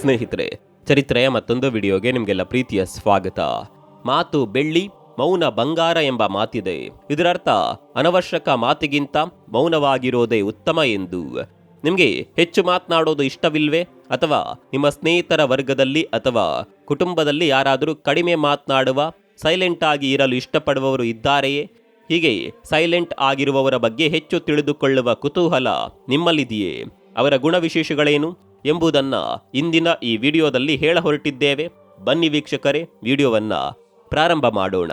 ಸ್ನೇಹಿತರೆ, ಚರಿತ್ರೆಯ ಮತ್ತೊಂದು ವಿಡಿಯೋಗೆ ನಿಮಗೆಲ್ಲ ಪ್ರೀತಿಯ ಸ್ವಾಗತ. ಮಾತು ಬೆಳ್ಳಿ, ಮೌನ ಬಂಗಾರ ಎಂಬ ಮಾತಿದೆ. ಇದರರ್ಥ ಅನವಶ್ಯಕ ಮಾತಿಗಿಂತ ಮೌನವಾಗಿರೋದೇ ಉತ್ತಮ ಎಂದು. ನಿಮಗೆ ಹೆಚ್ಚು ಮಾತನಾಡೋದು ಇಷ್ಟವಿಲ್ವೇ? ಅಥವಾ ನಿಮ್ಮ ಸ್ನೇಹಿತರ ವರ್ಗದಲ್ಲಿ ಅಥವಾ ಕುಟುಂಬದಲ್ಲಿ ಯಾರಾದರೂ ಕಡಿಮೆ ಮಾತನಾಡುವ, ಸೈಲೆಂಟ್ ಆಗಿ ಇರಲು ಇಷ್ಟಪಡುವವರು ಇದ್ದಾರೆಯೇ? ಹೀಗೆ ಸೈಲೆಂಟ್ ಆಗಿರುವವರ ಬಗ್ಗೆ ಹೆಚ್ಚು ತಿಳಿದುಕೊಳ್ಳುವ ಕುತೂಹಲ ನಿಮ್ಮಲ್ಲಿದೆಯೇ? ಅವರ ಗುಣವಿಶೇಷಗಳೇನು ಎಂಬುದನ್ನು ಇಂದಿನ ಈ ವಿಡಿಯೋದಲ್ಲಿ ಹೇಳ ಹೊರಟಿದ್ದೇವೆ. ಬನ್ನಿ ವೀಕ್ಷಕರೇ, ವಿಡಿಯೋವನ್ನು ಪ್ರಾರಂಭ ಮಾಡೋಣ.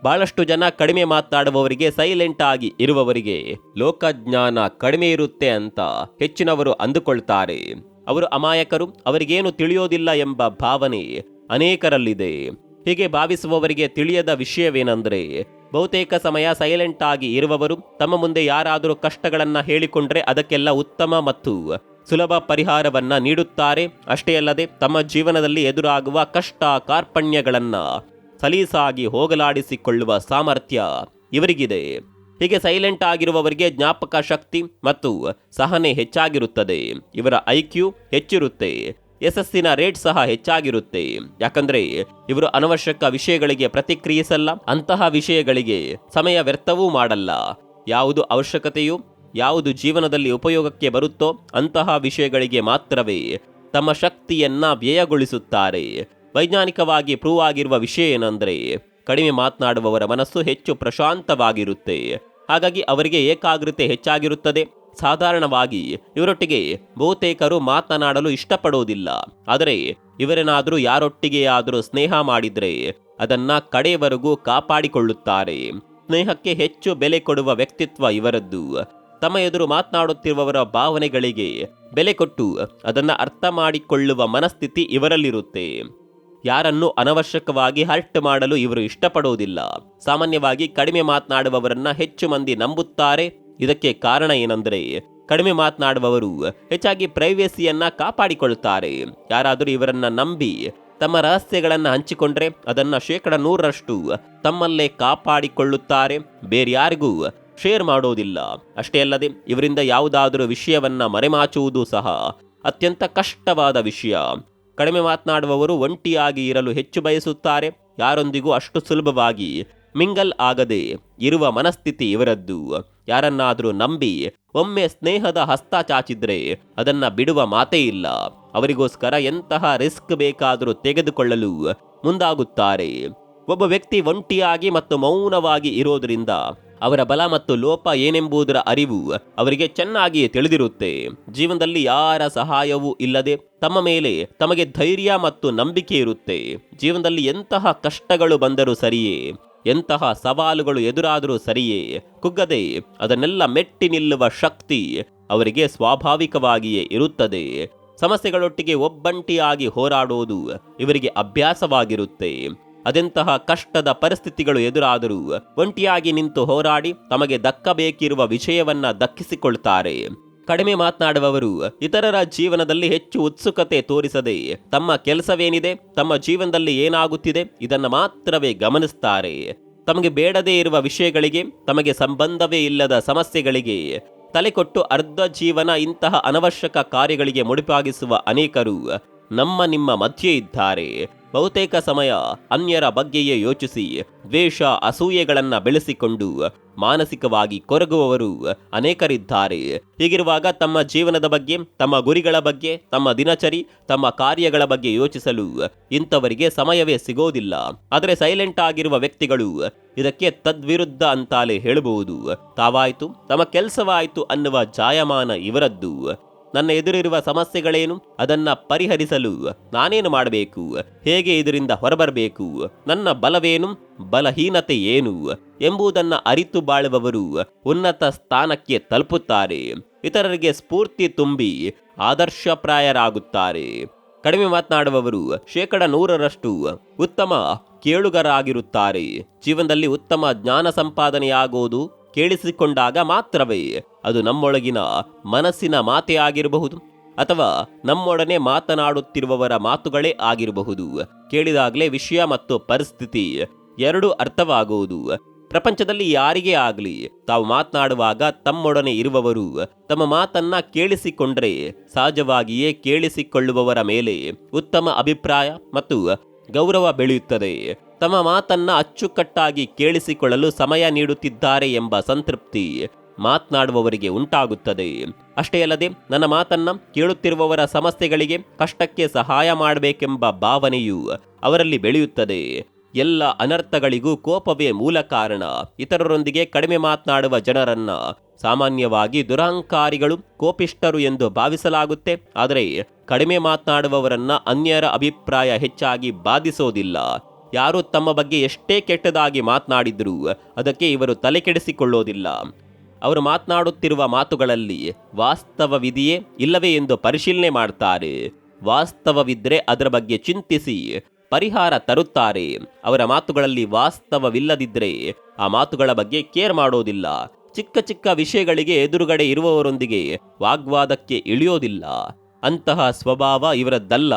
ಬಹಳಷ್ಟು ಜನ ಕಡಿಮೆ ಮಾತನಾಡುವವರಿಗೆ, ಸೈಲೆಂಟ್ ಆಗಿ ಇರುವವರಿಗೆ ಲೋಕಜ್ಞಾನ ಕಡಿಮೆ ಇರುತ್ತೆ ಅಂತ ಹೆಚ್ಚಿನವರು ಅಂದುಕೊಳ್ತಾರೆ. ಅವರು ಅಮಾಯಕರು, ಅವರಿಗೇನು ತಿಳಿಯೋದಿಲ್ಲ ಎಂಬ ಭಾವನೆ ಅನೇಕರಲ್ಲಿದೆ. ಹೀಗೆ ಭಾವಿಸುವವರಿಗೆ ತಿಳಿಯದ ವಿಷಯವೇನೆಂದರೆ, ಬಹುತೇಕ ಸಮಯ ಸೈಲೆಂಟ್ ಆಗಿ ಇರುವವರು ತಮ್ಮ ಮುಂದೆ ಯಾರಾದರೂ ಕಷ್ಟಗಳನ್ನು ಹೇಳಿಕೊಂಡ್ರೆ ಅದಕ್ಕೆಲ್ಲ ಉತ್ತಮ ಮತ್ತು ಸುಲಭ ಪರಿಹಾರವನ್ನ ನೀಡುತ್ತಾರೆ. ಅಷ್ಟೇ ಅಲ್ಲದೆ ತಮ್ಮ ಜೀವನದಲ್ಲಿ ಎದುರಾಗುವ ಕಷ್ಟ ಕಾರ್ಪಣ್ಯಗಳನ್ನು ಸಲೀಸಾಗಿ ಹೋಗಲಾಡಿಸಿಕೊಳ್ಳುವ ಸಾಮರ್ಥ್ಯ ಇವರಿಗಿದೆ. ಹೀಗೆ ಸೈಲೆಂಟ್ ಆಗಿರುವವರಿಗೆ ಜ್ಞಾಪಕ ಶಕ್ತಿ ಮತ್ತು ಸಹನೆ ಹೆಚ್ಚಾಗಿರುತ್ತದೆ. ಇವರ IQ ಹೆಚ್ಚಿರುತ್ತೆ, ಯಶಸ್ಸಿನ ರೇಟ್ ಸಹ ಹೆಚ್ಚಾಗಿರುತ್ತೆ. ಯಾಕಂದ್ರೆ ಇವರು ಅನವಶ್ಯಕ ವಿಷಯಗಳಿಗೆ ಪ್ರತಿಕ್ರಿಯಿಸಲ್ಲ, ಅಂತಹ ವಿಷಯಗಳಿಗೆ ಸಮಯ ವ್ಯರ್ಥವೂ ಮಾಡಲ್ಲ. ಯಾವುದು ಅವಶ್ಯಕತೆಯೋ, ಯಾವುದು ಜೀವನದಲ್ಲಿ ಉಪಯೋಗಕ್ಕೆ ಬರುತ್ತೋ ಅಂತಹ ವಿಷಯಗಳಿಗೆ ಮಾತ್ರವೇ ತಮ್ಮ ಶಕ್ತಿಯನ್ನ ವ್ಯಯಗೊಳಿಸುತ್ತಾರೆ. ವೈಜ್ಞಾನಿಕವಾಗಿ ಪ್ರೂವ್ ಆಗಿರುವ ವಿಷಯ ಏನಂದ್ರೆ, ಕಡಿಮೆ ಮಾತನಾಡುವವರ ಮನಸ್ಸು ಹೆಚ್ಚು ಪ್ರಶಾಂತವಾಗಿರುತ್ತೆ. ಹಾಗಾಗಿ ಅವರಿಗೆ ಏಕಾಗ್ರತೆ ಹೆಚ್ಚಾಗಿರುತ್ತದೆ. ಸಾಧಾರಣವಾಗಿ ಇವರೊಟ್ಟಿಗೆ ಬಹುತೇಕರು ಮಾತನಾಡಲು ಇಷ್ಟಪಡೋದಿಲ್ಲ. ಆದರೆ ಇವರೇನಾದರೂ ಯಾರೊಟ್ಟಿಗೆಯಾದರೂ ಸ್ನೇಹ ಮಾಡಿದ್ರೆ ಅದನ್ನ ಕಡೆಯವರೆಗೂ ಕಾಪಾಡಿಕೊಳ್ಳುತ್ತಾರೆ. ಸ್ನೇಹಕ್ಕೆ ಹೆಚ್ಚು ಬೆಲೆ ಕೊಡುವ ವ್ಯಕ್ತಿತ್ವ ಇವರದ್ದು. ತಮ್ಮ ಎದುರು ಮಾತನಾಡುತ್ತಿರುವವರ ಭಾವನೆಗಳಿಗೆ ಬೆಲೆ ಕೊಟ್ಟು ಅದನ್ನ ಅರ್ಥ ಮಾಡಿಕೊಳ್ಳುವ ಮನಸ್ಥಿತಿ ಇವರಲ್ಲಿರುತ್ತೆ. ಯಾರನ್ನು ಅನವಶ್ಯಕವಾಗಿ ಹರ್ಟ್ ಮಾಡಲು ಇವರು ಇಷ್ಟಪಡೋದಿಲ್ಲ. ಸಾಮಾನ್ಯವಾಗಿ ಕಡಿಮೆ ಮಾತನಾಡುವವರನ್ನ ಹೆಚ್ಚು ಮಂದಿ ನಂಬುತ್ತಾರೆ. ಇದಕ್ಕೆ ಕಾರಣ ಏನಂದ್ರೆ, ಕಡಿಮೆ ಮಾತನಾಡುವವರು ಹೆಚ್ಚಾಗಿ ಪ್ರೈವೇಸಿಯನ್ನ ಕಾಪಾಡಿಕೊಳ್ಳುತ್ತಾರೆ. ಯಾರಾದರೂ ಇವರನ್ನ ನಂಬಿ ತಮ್ಮ ರಹಸ್ಯಗಳನ್ನು ಹಂಚಿಕೊಂಡ್ರೆ ಅದನ್ನ 100% ತಮ್ಮಲ್ಲೇ ಕಾಪಾಡಿಕೊಳ್ಳುತ್ತಾರೆ, ಬೇರ್ಯಾರಿಗೂ ಶೇರ್ ಮಾಡೋದಿಲ್ಲ. ಅಷ್ಟೇ ಅಲ್ಲದೆ ಇವರಿಂದ ಯಾವುದಾದರೂ ವಿಷಯವನ್ನ ಮರೆಮಾಚುವುದು ಸಹ ಅತ್ಯಂತ ಕಷ್ಟವಾದ ವಿಷಯ. ಕಡಿಮೆ ಮಾತನಾಡುವವರು ಒಂಟಿಯಾಗಿ ಇರಲು ಹೆಚ್ಚು ಬಯಸುತ್ತಾರೆ. ಯಾರೊಂದಿಗೂ ಅಷ್ಟು ಸುಲಭವಾಗಿ ಮಿಂಗಲ್ ಆಗದೆ ಇರುವ ಮನಸ್ಥಿತಿ ಇವರದ್ದು. ಯಾರನ್ನಾದರೂ ನಂಬಿ ಒಮ್ಮೆ ಸ್ನೇಹದ ಹಸ್ತ ಚಾಚಿದ್ರೆ ಅದನ್ನ ಬಿಡುವ ಮಾತೇ ಇಲ್ಲ. ಅವರಿಗೋಸ್ಕರ ಎಂತಹ ರಿಸ್ಕ್ ಬೇಕಾದರೂ ತೆಗೆದುಕೊಳ್ಳಲು ಮುಂದಾಗುತ್ತಾರೆ. ಒಬ್ಬ ವ್ಯಕ್ತಿ ಒಂಟಿಯಾಗಿ ಮತ್ತು ಮೌನವಾಗಿ ಇರೋದ್ರಿಂದ ಅವರ ಬಲ ಮತ್ತು ಲೋಪ ಏನೆಂಬುದರ ಅರಿವು ಅವರಿಗೆ ಚೆನ್ನಾಗಿ ತಿಳಿದಿರುತ್ತೆ. ಜೀವನದಲ್ಲಿ ಯಾರ ಸಹಾಯವೂ ಇಲ್ಲದೆ ತಮ್ಮ ಮೇಲೆ ತಮಗೆ ಧೈರ್ಯ ಮತ್ತು ನಂಬಿಕೆ ಇರುತ್ತೆ. ಜೀವನದಲ್ಲಿ ಎಂತಹ ಕಷ್ಟಗಳು ಬಂದರೂ ಸರಿಯೇ, ಎಂತಹ ಸವಾಲುಗಳು ಎದುರಾದರೂ ಸರಿಯೇ, ಕುಗ್ಗದೆ ಅದನ್ನೆಲ್ಲ ಮೆಟ್ಟಿ ನಿಲ್ಲುವ ಶಕ್ತಿ ಅವರಿಗೆ ಸ್ವಾಭಾವಿಕವಾಗಿಯೇ ಇರುತ್ತದೆ. ಸಮಸ್ಯೆಗಳೊಟ್ಟಿಗೆ ಒಬ್ಬಂಟಿಯಾಗಿ ಹೋರಾಡೋದು ಇವರಿಗೆ ಅಭ್ಯಾಸವಾಗಿರುತ್ತೆ. ಅದೆಂತಹ ಕಷ್ಟದ ಪರಿಸ್ಥಿತಿಗಳು ಎದುರಾದರೂ ಒಂಟಿಯಾಗಿ ನಿಂತು ಹೋರಾಡಿ ತಮಗೆ ದಕ್ಕಬೇಕಿರುವ ವಿಷಯವನ್ನ ದಕ್ಕಿಸಿಕೊಳ್ತಾರೆ. ಕಡಿಮೆ ಮಾತನಾಡುವವರು ಇತರರ ಜೀವನದಲ್ಲಿ ಹೆಚ್ಚು ಉತ್ಸುಕತೆ ತೋರಿಸದೆ ತಮ್ಮ ಕೆಲಸವೇನಿದೆ, ತಮ್ಮ ಜೀವನದಲ್ಲಿ ಏನಾಗುತ್ತಿದೆ ಇದನ್ನು ಮಾತ್ರವೇ ಗಮನಿಸ್ತಾರೆ. ತಮಗೆ ಬೇಡದೇ ಇರುವ ವಿಷಯಗಳಿಗೆ, ತಮಗೆ ಸಂಬಂಧವೇ ಇಲ್ಲದ ಸಮಸ್ಯೆಗಳಿಗೆ ತಲೆಕೊಟ್ಟು ಅರ್ಧ ಜೀವನ ಇಂತಹ ಅನವಶ್ಯಕ ಕಾರ್ಯಗಳಿಗೆ ಮುಡಿಪಾಗಿಸುವ ಅನೇಕರು ನಮ್ಮ ನಿಮ್ಮ ಮಧ್ಯೆ ಇದ್ದಾರೆ. ಬಹುತೇಕ ಸಮಯ ಅನ್ಯರ ಬಗ್ಗೆಯೇ ಯೋಚಿಸಿ ದ್ವೇಷ, ಅಸೂಯೆಗಳನ್ನ ಬೆಳೆಸಿಕೊಂಡು ಮಾನಸಿಕವಾಗಿ ಕೊರಗುವವರು ಅನೇಕರಿದ್ದಾರೆ. ಹೀಗಿರುವಾಗ ತಮ್ಮ ಜೀವನದ ಬಗ್ಗೆ, ತಮ್ಮ ಗುರಿಗಳ ಬಗ್ಗೆ, ತಮ್ಮ ದಿನಚರಿ, ತಮ್ಮ ಕಾರ್ಯಗಳ ಬಗ್ಗೆ ಯೋಚಿಸಲು ಇಂಥವರಿಗೆ ಸಮಯವೇ ಸಿಗೋದಿಲ್ಲ. ಆದರೆ ಸೈಲೆಂಟ್ ಆಗಿರುವ ವ್ಯಕ್ತಿಗಳು ಇದಕ್ಕೆ ತದ್ವಿರುದ್ಧ ಅಂತಾಲೆ ಹೇಳಬಹುದು. ತಾವಾಯ್ತು, ತಮ್ಮ ಕೆಲಸವಾಯ್ತು ಅನ್ನುವ ಜಾಯಮಾನ ಇವರದ್ದು. ನನ್ನ ಎದುರಿರುವ ಸಮಸ್ಯೆಗಳೇನು, ಅದನ್ನ ಪರಿಹರಿಸಲು ನಾನೇನು ಮಾಡಬೇಕು, ಹೇಗೆ ಇದರಿಂದ ಹೊರಬರಬೇಕು, ನನ್ನ ಬಲವೇನು, ಬಲಹೀನತೆ ಏನು ಎಂಬುದನ್ನ ಅರಿತು ಬಾಳುವವರು ಉನ್ನತ ಸ್ಥಾನಕ್ಕೆ ತಲುಪುತ್ತಾರೆ. ಇತರರಿಗೆ ಸ್ಫೂರ್ತಿ ತುಂಬಿ ಆದರ್ಶಪ್ರಾಯರಾಗುತ್ತಾರೆ. ಕಡಿಮೆ ಮಾತನಾಡುವವರು 100% ಉತ್ತಮ ಕೇಳುಗರಾಗಿರುತ್ತಾರೆ. ಜೀವನದಲ್ಲಿ ಉತ್ತಮ ಜ್ಞಾನ ಸಂಪಾದನೆಯಾಗುವುದು ಕೇಳಿಸಿಕೊಂಡಾಗ ಮಾತ್ರವೇ. ಅದು ನಮ್ಮೊಳಗಿನ ಮನಸ್ಸಿನ ಮಾತೇ ಆಗಿರಬಹುದು ಅಥವಾ ನಮ್ಮೊಡನೆ ಮಾತನಾಡುತ್ತಿರುವವರ ಮಾತುಗಳೇ ಆಗಿರಬಹುದು. ಕೇಳಿದಾಗಲೇ ವಿಷಯ ಮತ್ತು ಪರಿಸ್ಥಿತಿ ಎರಡೂ ಅರ್ಥವಾಗುವುದು. ಪ್ರಪಂಚದಲ್ಲಿ ಯಾರಿಗೇ ಆಗಲಿ ತಾವು ಮಾತನಾಡುವಾಗ ತಮ್ಮೊಡನೆ ಇರುವವರು ತಮ್ಮ ಮಾತನ್ನ ಕೇಳಿಸಿಕೊಂಡ್ರೆ ಸಹಜವಾಗಿಯೇ ಕೇಳಿಸಿಕೊಳ್ಳುವವರ ಮೇಲೆ ಉತ್ತಮ ಅಭಿಪ್ರಾಯ ಮತ್ತು ಗೌರವ ಬೆಳೆಯುತ್ತದೆ. ತಮ್ಮ ಮಾತನ್ನ ಅಚ್ಚುಕಟ್ಟಾಗಿ ಕೇಳಿಸಿಕೊಳ್ಳಲು ಸಮಯ ನೀಡುತ್ತಿದ್ದಾರೆ ಎಂಬ ಸಂತೃಪ್ತಿ ಮಾತನಾಡುವವರಿಗೆ ಉಂಟಾಗುತ್ತದೆ. ಅಷ್ಟೇ ಅಲ್ಲದೆ ನನ್ನ ಮಾತನ್ನ ಕೇಳುತ್ತಿರುವವರ ಸಮಸ್ಯೆಗಳಿಗೆ ಕಷ್ಟಕ್ಕೆ ಸಹಾಯ ಮಾಡಬೇಕೆಂಬ ಭಾವನೆಯು ಅವರಲ್ಲಿ ಬೆಳೆಯುತ್ತದೆ. ಎಲ್ಲ ಅನರ್ಥಗಳಿಗೂ ಕೋಪವೇ ಮೂಲ ಕಾರಣ. ಇತರರೊಂದಿಗೆ ಕಡಿಮೆ ಮಾತನಾಡುವ ಜನರನ್ನ ಸಾಮಾನ್ಯವಾಗಿ ದುರಹಂಕಾರಿಗಳು, ಕೋಪಿಷ್ಠರು ಎಂದು ಭಾವಿಸಲಾಗುತ್ತೆ. ಆದರೆ ಕಡಿಮೆ ಮಾತನಾಡುವವರನ್ನ ಅನ್ಯರ ಅಭಿಪ್ರಾಯ ಹೆಚ್ಚಾಗಿ ಬಾಧಿಸೋದಿಲ್ಲ. ಯಾರು ತಮ್ಮ ಬಗ್ಗೆ ಎಷ್ಟೇ ಕೆಟ್ಟದಾಗಿ ಮಾತನಾಡಿದ್ರೂ ಅದಕ್ಕೆ ಇವರು ತಲೆಕೆಡಿಸಿಕೊಳ್ಳೋದಿಲ್ಲ. ಅವರು ಮಾತನಾಡುತ್ತಿರುವ ಮಾತುಗಳಲ್ಲಿ ವಾಸ್ತವವಿದೆಯೇ ಇಲ್ಲವೇ ಎಂದು ಪರಿಶೀಲನೆ ಮಾಡ್ತಾರೆ. ವಾಸ್ತವವಿದ್ದರೆ ಅದರ ಬಗ್ಗೆ ಚಿಂತಿಸಿ ಪರಿಹಾರ ತರುತ್ತಾರೆ. ಅವರ ಮಾತುಗಳಲ್ಲಿ ವಾಸ್ತವವಿಲ್ಲದಿದ್ದರೆ ಆ ಮಾತುಗಳ ಬಗ್ಗೆ ಕೇರ್ ಮಾಡೋದಿಲ್ಲ. ಚಿಕ್ಕ ಚಿಕ್ಕ ವಿಷಯಗಳಿಗೆ ಎದುರುಗಡೆ ಇರುವವರೊಂದಿಗೆ ವಾಗ್ವಾದಕ್ಕೆ ಇಳಿಯೋದಿಲ್ಲ. ಅಂತಹ ಸ್ವಭಾವ ಇವರದ್ದಲ್ಲ.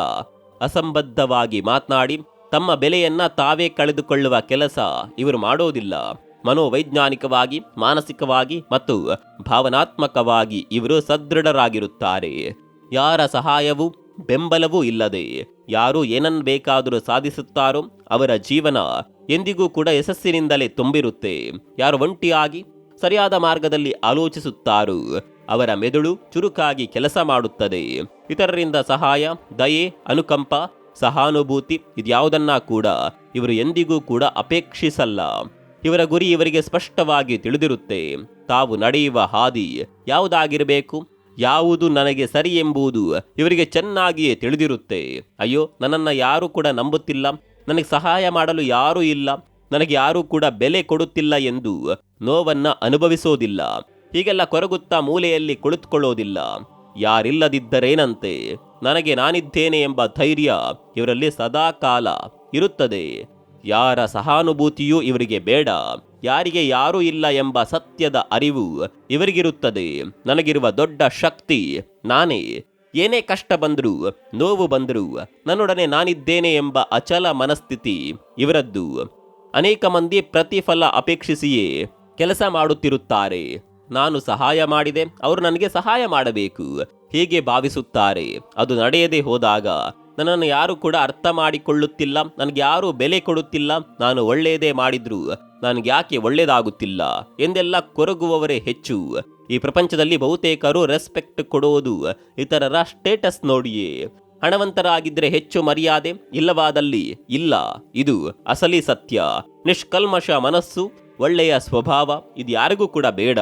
ಅಸಂಬದ್ಧವಾಗಿ ಮಾತನಾಡಿ ತಮ್ಮ ಬೆಲೆಯನ್ನ ತಾವೇ ಕಳೆದುಕೊಳ್ಳುವ ಕೆಲಸ ಇವರು ಮಾಡೋದಿಲ್ಲ. ಮನೋವೈಜ್ಞಾನಿಕವಾಗಿ, ಮಾನಸಿಕವಾಗಿ ಮತ್ತು ಭಾವನಾತ್ಮಕವಾಗಿ ಇವರು ಸದೃಢರಾಗಿರುತ್ತಾರೆ. ಯಾರ ಸಹಾಯವೂ ಬೆಂಬಲವೂ ಇಲ್ಲದೆ ಯಾರು ಏನನ್ನು ಬೇಕಾದರೂ ಸಾಧಿಸುತ್ತಾರೋ ಅವರ ಜೀವನ ಎಂದಿಗೂ ಕೂಡ ಯಶಸ್ಸಿನಿಂದಲೇ ತುಂಬಿರುತ್ತೆ. ಯಾರು ಒಂಟಿಯಾಗಿ ಸರಿಯಾದ ಮಾರ್ಗದಲ್ಲಿ ಆಲೋಚಿಸುತ್ತಾರೋ ಅವರ ಮೆದುಳು ಚುರುಕಾಗಿ ಕೆಲಸ ಮಾಡುತ್ತದೆ. ಇತರರಿಂದ ಸಹಾಯ, ದಯೆ, ಅನುಕಂಪ, ಸಹಾನುಭೂತಿ ಇದ್ಯಾವುದನ್ನ ಕೂಡ ಇವರು ಎಂದಿಗೂ ಕೂಡ ಅಪೇಕ್ಷಿಸಲ್ಲ. ಇವರ ಗುರಿ ಇವರಿಗೆ ಸ್ಪಷ್ಟವಾಗಿ ತಿಳಿದಿರುತ್ತೆ. ತಾವು ನಡೆಯುವ ಹಾದಿ ಯಾವುದಾಗಿರಬೇಕು, ಯಾವುದು ನನಗೆ ಸರಿ ಎಂಬುದು ಇವರಿಗೆ ಚೆನ್ನಾಗಿಯೇ ತಿಳಿದಿರುತ್ತೆ. ಅಯ್ಯೋ, ನನ್ನನ್ನು ಯಾರೂ ಕೂಡ ನಂಬುತ್ತಿಲ್ಲ, ನನಗೆ ಸಹಾಯ ಮಾಡಲು ಯಾರೂ ಇಲ್ಲ, ನನಗೆ ಯಾರೂ ಕೂಡ ಬೆಲೆ ಕೊಡುತ್ತಿಲ್ಲ ಎಂದು ನೋವನ್ನ ಅನುಭವಿಸೋದಿಲ್ಲ. ಹೀಗೆಲ್ಲ ಕೊರಗುತ್ತಾ ಮೂಲೆಯಲ್ಲಿ ಕುಳಿತುಕೊಳ್ಳೋದಿಲ್ಲ. ಯಾರಿಲ್ಲದಿದ್ದರೇನಂತೆ, ನನಗೆ ನಾನಿದ್ದೇನೆ ಎಂಬ ಧೈರ್ಯ ಇವರಲ್ಲಿ ಸದಾ ಕಾಲ ಇರುತ್ತದೆ. ಯಾರ ಸಹಾನುಭೂತಿಯೂ ಇವರಿಗೆ ಬೇಡ. ಯಾರಿಗೆ ಯಾರೂ ಇಲ್ಲ ಎಂಬ ಸತ್ಯದ ಅರಿವು ಇವರಿಗಿರುತ್ತದೆ. ನನಗಿರುವ ದೊಡ್ಡ ಶಕ್ತಿ ನಾನೇ. ಏನೇ ಕಷ್ಟ ಬಂದರೂ, ನೋವು ಬಂದರೂ ನನ್ನೊಡನೆ ನಾನಿದ್ದೇನೆ ಎಂಬ ಅಚಲ ಮನಸ್ಥಿತಿ ಇವರದ್ದು. ಅನೇಕ ಮಂದಿ ಪ್ರತಿಫಲ ಅಪೇಕ್ಷಿಸಿಯೇ ಕೆಲಸ ಮಾಡುತ್ತಿರುತ್ತಾರೆ. ನಾನು ಸಹಾಯ ಮಾಡಿದೆ, ಅವರು ನನಗೆ ಸಹಾಯ ಮಾಡಬೇಕು ಹೀಗೆ ಭಾವಿಸುತ್ತಾರೆ. ಅದು ನಡೆಯದೆ ಹೋದಾಗ ನನ್ನನ್ನು ಯಾರು ಕೂಡ ಅರ್ಥ ಮಾಡಿಕೊಳ್ಳುತ್ತಿಲ್ಲ, ನನಗೆ ಯಾರೂ ಬೆಲೆ ಕೊಡುತ್ತಿಲ್ಲ, ನಾನು ಒಳ್ಳೆಯದೇ ಮಾಡಿದ್ರು ನನಗೆ ಯಾಕೆ ಒಳ್ಳೆಯದಾಗುತ್ತಿಲ್ಲ ಎಂದೆಲ್ಲ ಕೊರಗುವವರೇ ಹೆಚ್ಚು. ಈ ಪ್ರಪಂಚದಲ್ಲಿ ಬಹುತೇಕರು ರೆಸ್ಪೆಕ್ಟ್ ಕೊಡೋದು ಇತರರ ಸ್ಟೇಟಸ್ ನೋಡಿಯೇ. ಹಣವಂತರಾಗಿದ್ದರೆ ಹೆಚ್ಚು ಮರ್ಯಾದೆ, ಇಲ್ಲವಾದಲ್ಲಿ ಇಲ್ಲ. ಇದು ಅಸಲಿ ಸತ್ಯ. ನಿಷ್ಕಲ್ಮಶ ಮನಸ್ಸು, ಒಳ್ಳೆಯ ಸ್ವಭಾವ ಇದು ಯಾರಿಗೂ ಕೂಡ ಬೇಡ.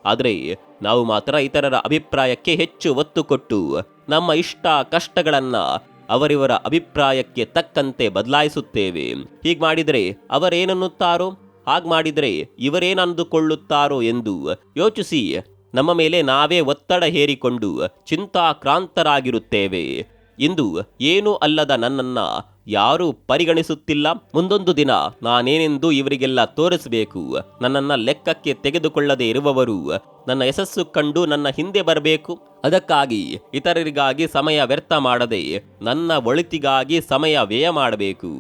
ಆದರೆ ನಾವು ಮಾತ್ರ ಇತರರ ಅಭಿಪ್ರಾಯಕ್ಕೆ ಹೆಚ್ಚು ಒತ್ತು ಕೊಟ್ಟು ನಮ್ಮ ಇಷ್ಟ ಕಷ್ಟಗಳನ್ನ ಅವರಿವರ ಅಭಿಪ್ರಾಯಕ್ಕೆ ತಕ್ಕಂತೆ ಬದಲಾಯಿಸುತ್ತೇವೆ. ಹೀಗೆ ಮಾಡಿದರೆ ಅವರೇನನ್ನುತ್ತಾರೋ, ಹಾಗೆ ಮಾಡಿದರೆ ಇವರೇನಂದುಕೊಳ್ಳುತ್ತಾರೋ ಎಂದು ಯೋಚಿಸಿ ನಮ್ಮ ಮೇಲೆ ನಾವೇ ಒತ್ತಡ ಹೇರಿಕೊಂಡು ಚಿಂತಾಕ್ರಾಂತರಾಗಿರುತ್ತೇವೆ. ಇಂದು ಏನೂ ಅಲ್ಲದ ನನ್ನನ್ನ ಯಾರೂ ಪರಿಗಣಿಸುತ್ತಿಲ್ಲ, ಮುಂದೊಂದು ದಿನ ನಾನೇನೆಂದು ಇವರಿಗೆಲ್ಲ ತೋರಿಸಬೇಕು. ನನ್ನನ್ನ ಲೆಕ್ಕಕ್ಕೆ ತೆಗೆದುಕೊಳ್ಳದೆ ಇರುವವರು ನನ್ನ ಯಶಸ್ಸು ಕಂಡು ನನ್ನ ಹಿಂದೆ ಬರಬೇಕು. ಅದಕ್ಕಾಗಿ ಇತರರಿಗಾಗಿ ಸಮಯ ವ್ಯರ್ಥ ಮಾಡದೆ ನನ್ನ ಒಳಿತಿಗಾಗಿ ಸಮಯ ವ್ಯಯ ಮಾಡಬೇಕು.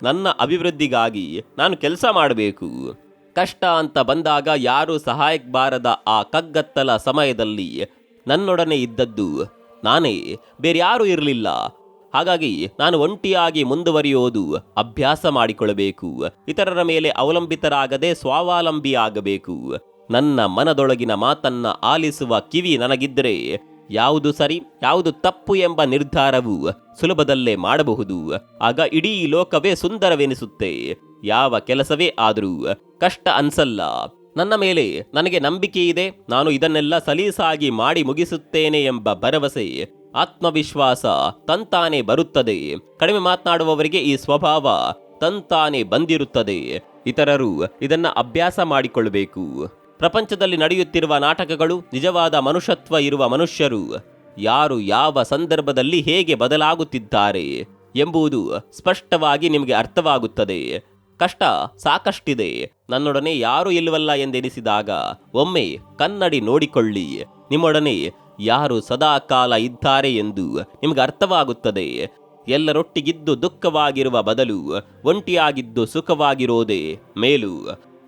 ನನ್ನ ಅಭಿವೃದ್ಧಿಗಾಗಿ ನಾನು ಕೆಲಸ ಮಾಡಬೇಕು. ಕಷ್ಟ ಅಂತ ಬಂದಾಗ ಯಾರೂ ಸಹಾಯಕ್ಕೆ ಬಾರದ ಆ ಕಗ್ಗತ್ತಲ ಸಮಯದಲ್ಲಿ ನನ್ನೊಡನೆ ಇದ್ದದ್ದು ನಾನೇ, ಬೇರೆ ಯಾರೂ ಇರಲಿಲ್ಲ. ಹಾಗಾಗಿ ನಾನು ಒಂಟಿಯಾಗಿ ಮುಂದುವರಿಯೋದು ಅಭ್ಯಾಸ ಮಾಡಿಕೊಳ್ಳಬೇಕು. ಇತರರ ಮೇಲೆ ಅವಲಂಬಿತರಾಗದೆ ಸ್ವಾವಲಂಬಿಯಾಗಬೇಕು. ನನ್ನ ಮನದೊಳಗಿನ ಮಾತನ್ನ ಆಲಿಸುವ ಕಿವಿ ನನಗಿದ್ದರೆ ಯಾವುದು ಸರಿ ಯಾವುದು ತಪ್ಪು ಎಂಬ ನಿರ್ಧಾರವು ಸುಲಭದಲ್ಲೇ ಮಾಡಬಹುದು. ಆಗ ಇಡೀ ಲೋಕವೇ ಸುಂದರವೆನಿಸುತ್ತೆ. ಯಾವ ಕೆಲಸವೇ ಆದರೂ ಕಷ್ಟ ಅನ್ಸಲ್ಲ. ನನ್ನ ಮೇಲೆ ನನಗೆ ನಂಬಿಕೆ ಇದೆ, ನಾನು ಇದನ್ನೆಲ್ಲ ಸಲೀಸಾಗಿ ಮಾಡಿ ಮುಗಿಸುತ್ತೇನೆ ಎಂಬ ಭರವಸೆ, ಆತ್ಮವಿಶ್ವಾಸ ತಂತಾನೆ ಬರುತ್ತದೆ. ಕಡಿಮೆ ಮಾತನಾಡುವವರಿಗೆ ಈ ಸ್ವಭಾವ ತಂತಾನೆ ಬಂದಿರುತ್ತದೆ. ಇತರರು ಇದನ್ನ ಅಭ್ಯಾಸ ಮಾಡಿಕೊಳ್ಳಬೇಕು. ಪ್ರಪಂಚದಲ್ಲಿ ನಡೆಯುತ್ತಿರುವ ನಾಟಕಗಳು ನಿಜವಾದ ಮನುಷ್ಯತ್ವ ಇರುವ ಮನುಷ್ಯರು ಯಾರು ಯಾವ ಸಂದರ್ಭದಲ್ಲಿ ಹೇಗೆ ಬದಲಾಗುತ್ತಿದ್ದಾರೆ ಎಂಬುದು ಸ್ಪಷ್ಟವಾಗಿ ನಿಮಗೆ ಅರ್ಥವಾಗುತ್ತದೆ. ಕಷ್ಟ ಸಾಕಷ್ಟಿದೆ, ನನ್ನೊಡನೆ ಯಾರೂ ಇಲ್ಲವಲ್ಲ ಎಂದೆನಿಸಿದಾಗ ಒಮ್ಮೆ ಕನ್ನಡಿ ನೋಡಿಕೊಳ್ಳಿ. ನಿಮ್ಮೊಡನೆ ಯಾರು ಸದಾ ಕಾಲ ಇದ್ದಾರೆ ಎಂದು ನಿಮಗೆ ಅರ್ಥವಾಗುತ್ತದೆ. ಎಲ್ಲರೊಟ್ಟಿಗಿದ್ದು ದುಃಖವಾಗಿರುವ ಬದಲು ಒಂಟಿಯಾಗಿದ್ದು ಸುಖವಾಗಿರೋದೇ ಮೇಲು.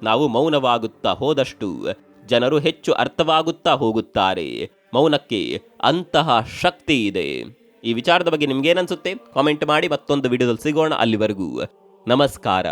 ನಾವು ಮೌನವಾಗುತ್ತಾ ಹೋದಷ್ಟು ಜನರು ಹೆಚ್ಚು ಅರ್ಥವಾಗುತ್ತಾ ಹೋಗುತ್ತಾರೆ. ಮೌನಕ್ಕೆ ಅಂತಹ ಶಕ್ತಿ ಇದೆ. ಈ ವಿಚಾರದ ಬಗ್ಗೆ ನಿಮ್ಗೇನನ್ಸುತ್ತೆ ಕಾಮೆಂಟ್ ಮಾಡಿ. ಮತ್ತೊಂದು ವಿಡಿಯೋದಲ್ಲಿ ಸಿಗೋಣ. ಅಲ್ಲಿವರೆಗೂ ನಮಸ್ಕಾರ.